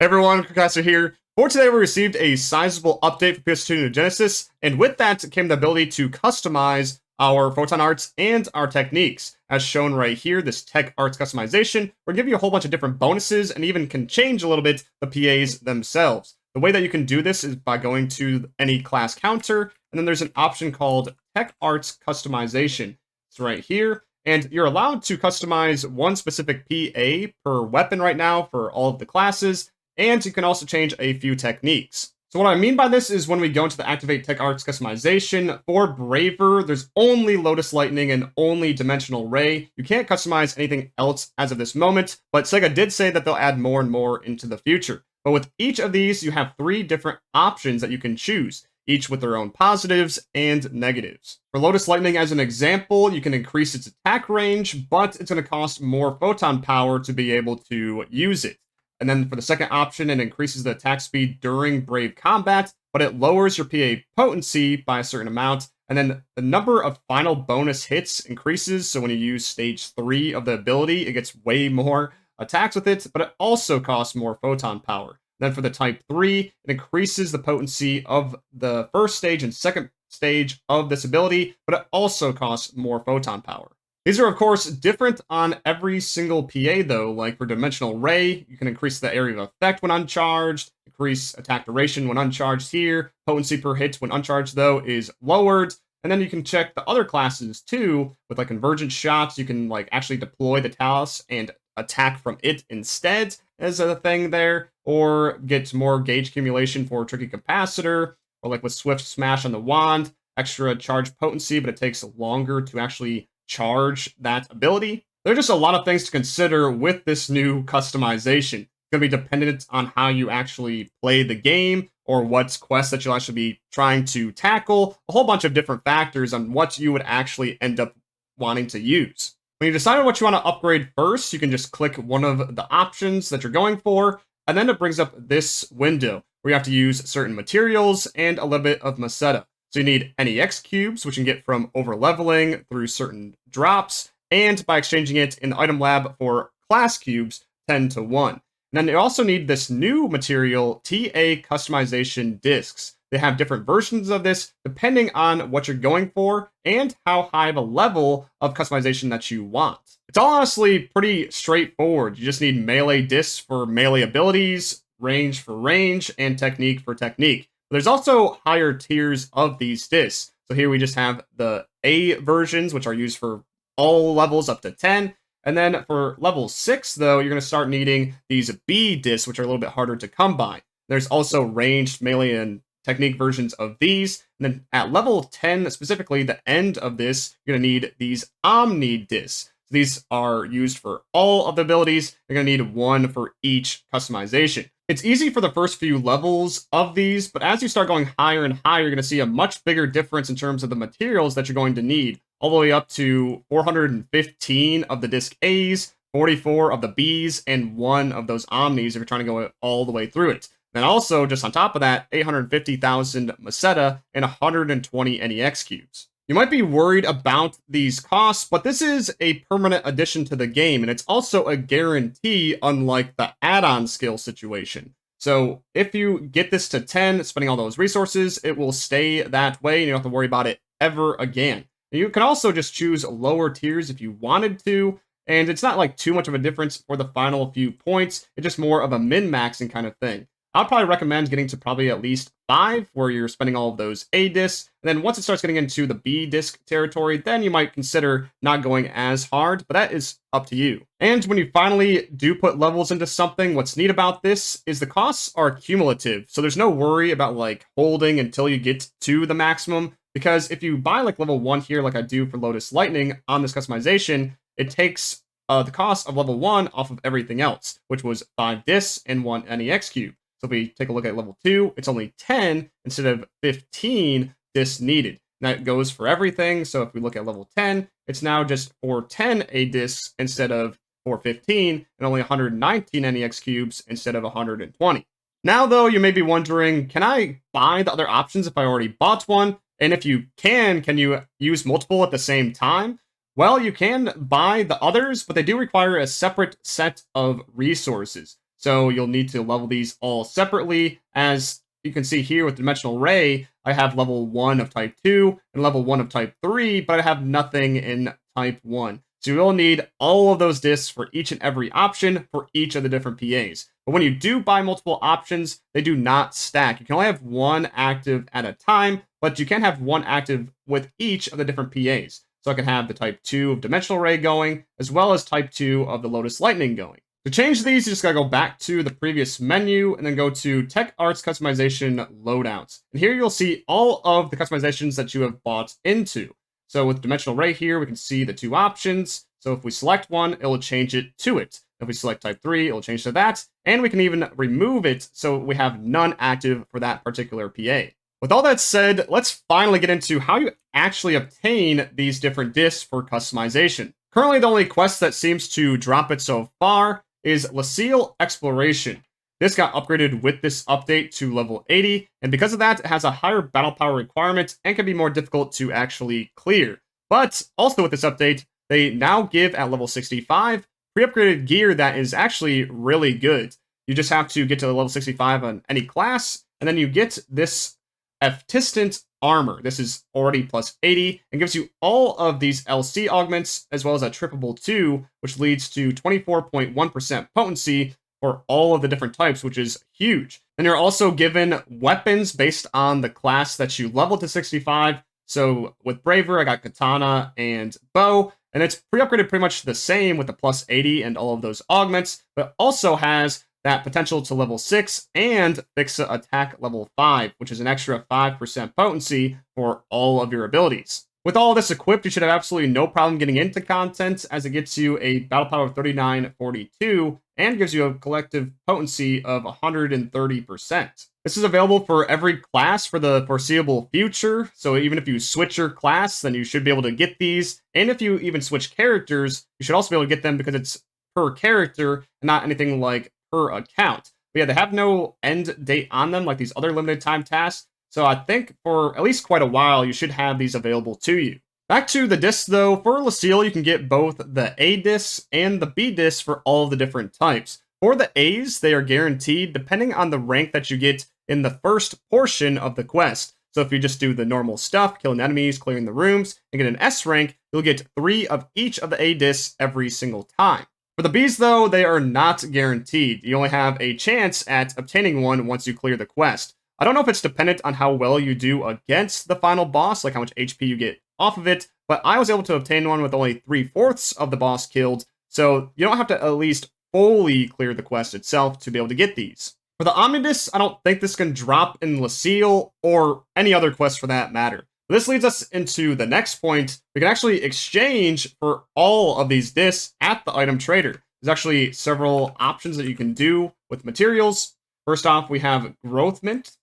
Hey everyone, Professor here. For today, we received a sizable update for PS2 New Genesis, and with that came the ability to customize our Photon arts and our techniques. As shown right here, this tech arts customization will give you a whole bunch of different bonuses and even can change a little bit the PAs themselves. The way that you can do this is by going to any class counter, and then there's an option called Tech Arts Customization. It's right here. And you're allowed to customize one specific PA per weapon right now for all of the classes, and you can also change a few techniques. So what I mean by this is when we go into the Activate Tech Arts customization, for Braver, there's only Lotus Lightning and only Dimensional Ray. You can't customize anything else as of this moment, but SEGA did say that they'll add more and more into the future. But with each of these, you have 3 different options that you can choose, each with their own positives and negatives. For Lotus Lightning, as an example, you can increase its attack range, but it's going to cost more photon power to be able to use it. And then for the second option, it increases the attack speed during Brave combat, but it lowers your PA potency by a certain amount. And then the number of final bonus hits increases, so when you use stage 3 of the ability, it gets way more attacks with it, but it also costs more photon power. Then for the type 3, it increases the potency of the first stage and second stage of this ability, but it also costs more photon power. These are, of course, different on every single PA, though. Like for Dimensional Ray, you can increase the area of effect when uncharged, increase attack duration when uncharged here. Potency per hit when uncharged, though, is lowered. And then you can check the other classes, too. With, like, Convergent Shots, you can, like, actually deploy the Talus and attack from it instead as a thing there. Or get more gauge accumulation for Tricky Capacitor. Or, like, with Swift Smash on the Wand, extra charge potency, but it takes longer to actually charge that ability. There are just a lot of things to consider with this new customization. It's going to be dependent on how you actually play the game or what quests that you'll actually be trying to tackle, a whole bunch of different factors on what you would actually end up wanting to use. When you decide on what you want to upgrade first, you can just click one of the options that you're going for, and then it brings up this window where you have to use certain materials and a little bit of Meseta. So you need NEX cubes, which you can get from over-leveling through certain drops, and by exchanging it in the item lab for class cubes 10 to 1. And then you also need this new material, TA customization discs. They have different versions of this depending on what you're going for and how high of a level of customization that you want. It's all honestly pretty straightforward. You just need melee discs for melee abilities, range for range, and technique for technique. There's also higher tiers of these discs. So here we just have the A versions, which are used for all levels up to 10. And then for level 6, though, you're going to start needing these B discs, which are a little bit harder to come by. There's also ranged, melee, and technique versions of these. And then at level 10, specifically, the end of this, you're going to need these Omni discs. So these are used for all of the abilities. You're going to need one for each customization. It's easy for the first few levels of these, but as you start going higher and higher, you're going to see a much bigger difference in terms of the materials that you're going to need, all the way up to 415 of the disc A's, 44 of the B's, and 1 of those Omnis if you're trying to go all the way through it. Then also, just on top of that, 850,000 Meseta and 120 NEX cubes. You might be worried about these costs, but this is a permanent addition to the game, and it's also a guarantee, unlike the add-on skill situation. So if you get this to 10, spending all those resources, it will stay that way, and you don't have to worry about it ever again. And you can also just choose lower tiers if you wanted to, and it's not like too much of a difference for the final few points. It's just more of a min-maxing kind of thing. I'd probably recommend getting to probably at least 5, where you're spending all of those A discs. And then once it starts getting into the B disc territory, then you might consider not going as hard, but that is up to you. And when you finally do put levels into something, what's neat about this is the costs are cumulative. So there's no worry about like holding until you get to the maximum, because if you buy like level 1 here, like I do for Lotus Lightning on this customization, it takes the cost of level 1 off of everything else, which was 5 discs and 1 NEX cube. So if we take a look at level 2, it's only 10 instead of 15 discs needed. And that goes for everything. So if we look at level 10, it's now just 410 A discs instead of 415, and only 119 NEX cubes instead of 120. Now, though, you may be wondering, can I buy the other options if I already bought one? And if you can you use multiple at the same time? Well, you can buy the others, but they do require a separate set of resources. So you'll need to level these all separately. As you can see here with Dimensional Ray, I have level 1 of type 2 and level 1 of type 3, but I have nothing in type 1. So you will need all of those discs for each and every option for each of the different PAs. But when you do buy multiple options, they do not stack. You can only have one active at a time, but you can have one active with each of the different PAs. So I can have the type 2 of Dimensional Ray going, as well as type 2 of the Lotus Lightning going. To change these, you just gotta go back to the previous menu and then go to Tech Arts Customization Loadouts. And here you'll see all of the customizations that you have bought into. So with Dimensional Ray here, we can see the two options. So if we select one, it'll change it to it. If we select type 3, it'll change to that. And we can even remove it so we have none active for that particular PA. With all that said, let's finally get into how you actually obtain these different discs for customization. Currently, the only quest that seems to drop it so far is Leciel Exploration. This got upgraded with this update to level 80, and because of that, it has a higher battle power requirement and can be more difficult to actually clear. But also with this update, they now give at level 65 pre-upgraded gear that is actually really good. You just have to get to level 65 on any class, and then you get this Phantasy armor. This is already plus 80 and gives you all of these LC augments as well as a Tradable 2, which leads to 24.1% potency for all of the different types, which is huge. And you're also given weapons based on the class that you level to 65. So with Braver, I got Katana and Bow, and it's pre-upgraded pretty much the same with the plus 80 and all of those augments, but also has that potential to level 6 and Fixa attack level 5, which is an extra 5% potency for all of your abilities. With all this equipped, you should have absolutely no problem getting into content, as it gets you a battle power of 3942 and gives you a collective potency of 130%. This is available for every class for the foreseeable future, so even if you switch your class, then you should be able to get these. And if you even switch characters, you should also be able to get them because it's per character and not anything like per account. But yeah, they have no end date on them like these other limited time tasks. So I think for at least quite a while, you should have these available to you. Back to the discs though, for Leciel, you can get both the A discs and the B discs for all of the different types. For the A's, they are guaranteed depending on the rank that you get in the first portion of the quest. So if you just do the normal stuff, killing enemies, clearing the rooms, and get an S rank, you'll get 3 of each of the A discs every single time. For the Bs though, they are not guaranteed. You only have a chance at obtaining one once you clear the quest. I don't know if it's dependent on how well you do against the final boss, like how much HP you get off of it, but I was able to obtain one with only 3/4 of the boss killed, so you don't have to at least fully clear the quest itself to be able to get these. For the Omnidiscs, I don't think this can drop in Leciel or any other quest for that matter. This leads us into the next point. We can actually exchange for all of these discs at the item trader. There's actually several options that you can do with materials. First off, we have Growthment.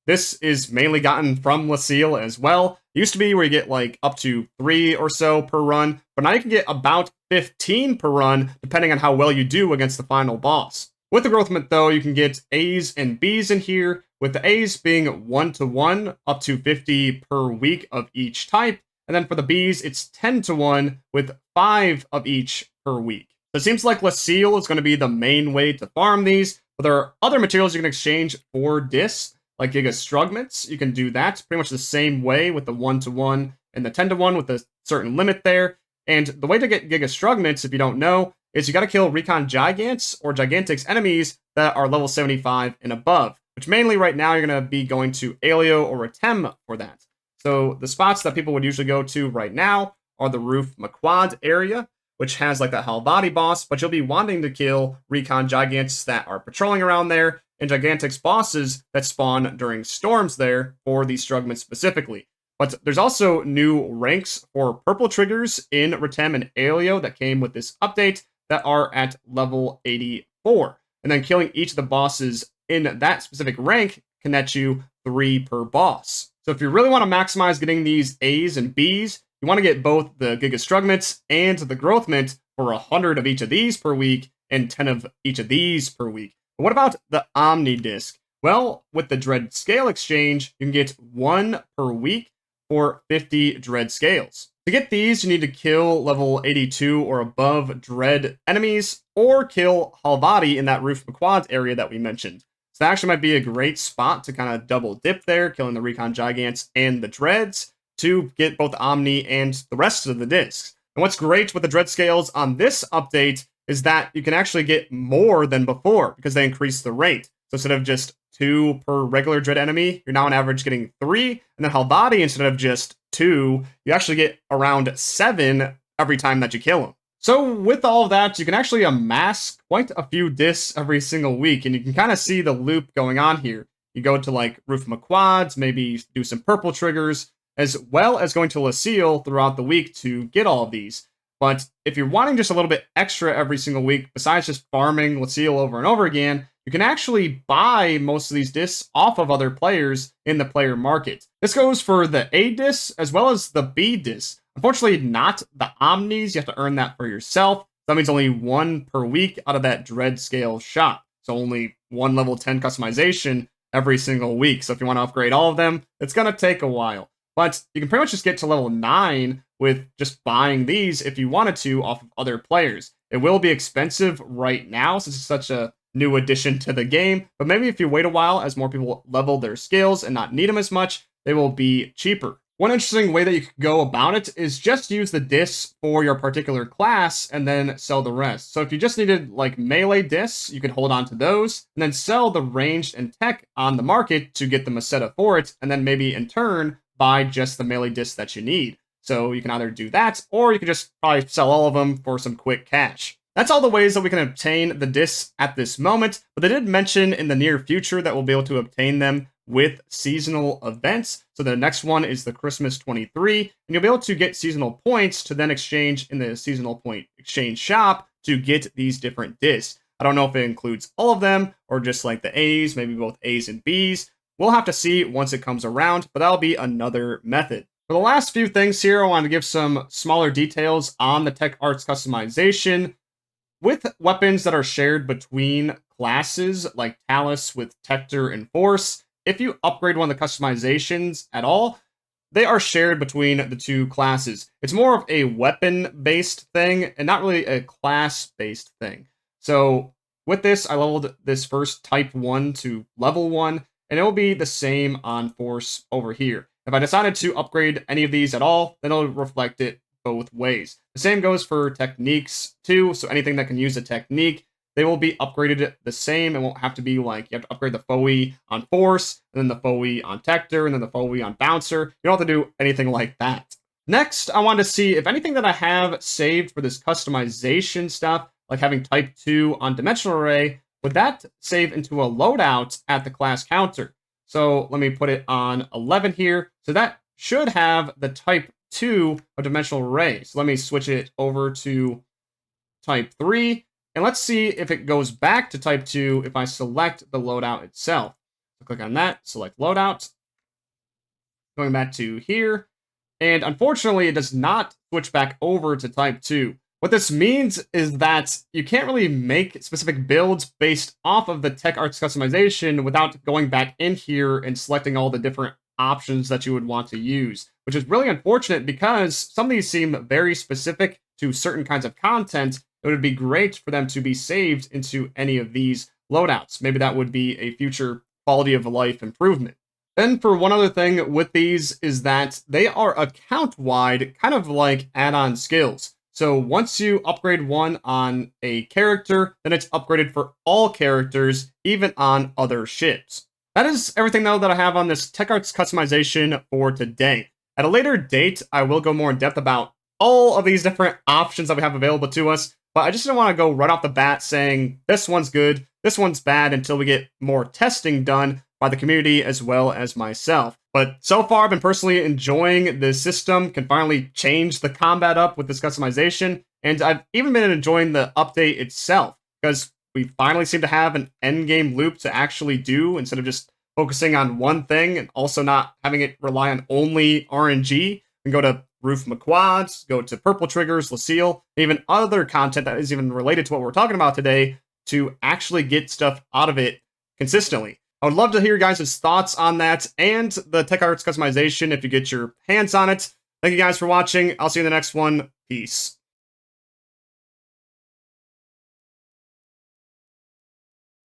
This is mainly gotten from Leciel as well. It used to be where you get like up to 3 or so per run, but now you can get about 15 per run, depending on how well you do against the final boss. With the Growthment though, you can get A's and B's in here, with the A's being 1-to-1, up to 50 per week of each type, and then for the B's, it's 10-to-1, with 5 of each per week. So it seems like Leciel is going to be the main way to farm these, but there are other materials you can exchange for discs, like Giga Strugments. You can do that pretty much the same way with the 1-to-1 and the 10-to-1 with a certain limit there. And the way to get Giga Strugments, if you don't know, is you got to kill Recon Gigants or Gigantics enemies that are level 75 and above, which mainly right now you're going to be going to Alio or Atem for that. So the spots that people would usually go to right now are the Roof Maquad area, which has like that Halvati boss, but you'll be wanting to kill Recon Gigants that are patrolling around there, and Gigantics bosses that spawn during storms there for these Strugments specifically. But there's also new ranks for purple triggers in Retem and Alio that came with this update that are at level 84. And then killing each of the bosses in that specific rank can net you 3 per boss. So if you really want to maximize getting these A's and B's, you want to get both the Giga Strugments and the Growthment for 100 of each of these per week and 10 of each of these per week. But what about the Omni disc? Well, with the Dread Scale exchange, you can get 1 per week for 50 Dread Scales. To get these, you need to kill level 82 or above dread enemies, or kill Halvati in that Roof McQuads area that we mentioned. So that actually might be a great spot to kind of double dip there, killing the Recon Gigants and the Dreads to get both Omni and the rest of the discs. And what's great with the Dread scales on this update is that you can actually get more than before because they increase the rate. So instead of just 2 per regular Dread enemy, you're now on average getting 3, and then Halvati, instead of just 2, you actually get around 7 every time that you kill him. So with all of that, you can actually amass quite a few discs every single week, and you can kind of see the loop going on here. You go to like Roof McQuads, maybe do some purple triggers, as well as going to Leciel throughout the week to get all of these. But if you're wanting just a little bit extra every single week, besides just farming Leciel over and over again, you can actually buy most of these discs off of other players in the player market. This goes for the A discs as well as the B discs. Unfortunately, not the Omnis. You have to earn that for yourself. That means only 1 per week out of that Dread scale shop. So only 1 level 10 customization every single week. So if you want to upgrade all of them, it's going to take a while. But you can pretty much just get to level 9 with just buying these if you wanted to off of other players. It will be expensive right now since it's such a new addition to the game, but maybe if you wait a while as more people level their skills and not need them as much, they will be cheaper. One interesting way that you could go about it is just use the discs for your particular class and then sell the rest. So if you just needed like melee discs, you could hold on to those and then sell the ranged and tech on the market to get the Meseta for it, and then maybe in turn buy just the melee discs that you need. So you can either do that, or you can just probably sell all of them for some quick cash. That's all the ways that we can obtain the discs at this moment, but they did mention in the near future that we'll be able to obtain them with seasonal events. So the next one is the Christmas 23, and you'll be able to get seasonal points to then exchange in the seasonal point exchange shop to get these different discs. I don't know if it includes all of them or just like the A's, maybe both A's and B's. We'll have to see once it comes around, but that'll be another method. For the last few things here, I want to give some smaller details on the tech arts customization. With weapons that are shared between classes, like Talus with Tector and Force, if you upgrade one of the customizations at all, they are shared between the two classes. It's more of a weapon-based thing, and not really a class-based thing. So with this, I leveled this first Type 1 to Level 1, and it will be the same on Force over here. If I decided to upgrade any of these at all, then it'll reflect it both ways. The same goes for techniques too, so anything that can use a technique, they will be upgraded the same. It won't have to be like you have to upgrade the Foe on Force, and then the Foe on Tector, and then the Foe on Bouncer. You don't have to do anything like that. Next, I want to see if anything that I have saved for this customization stuff, like having Type 2 on Dimensional Array, would that save into a loadout at the class counter? So let me put it on 11 here. So that should have the Type 2 of Dimensional Array. So let me switch it over to Type 3. And let's see if it goes back to Type 2 if I select the loadout itself. So click on that, select loadout. Going back to here. And unfortunately, it does not switch back over to Type 2. What this means is that you can't really make specific builds based off of the tech arts customization without going back in here and selecting all the different options that you would want to use, which is really unfortunate because some of these seem very specific to certain kinds of content. It would be great for them to be saved into any of these loadouts. Maybe that would be a future quality of life improvement. Then for one other thing with these is that they are account-wide, kind of like add-on skills. So once you upgrade one on a character, then it's upgraded for all characters, even on other ships. That is everything, though, that I have on this tech arts customization for today. At a later date, I will go more in depth about all of these different options that we have available to us, but I just didn't want to go right off the bat saying this one's good, this one's bad, until we get more testing done by the community as well as myself. But so far, I've been personally enjoying this system, can finally change the combat up with this customization, and I've even been enjoying the update itself, because we finally seem to have an endgame loop to actually do, instead of just focusing on one thing, and also not having it rely on only RNG. And go to Roof McQuads, go to Purple Triggers, Leciel, even other content that is even related to what we're talking about today, to actually get stuff out of it consistently. I would love to hear your guys' thoughts on that and the tech arts customization if you get your hands on it. Thank you guys for watching. I'll see you in the next one. Peace.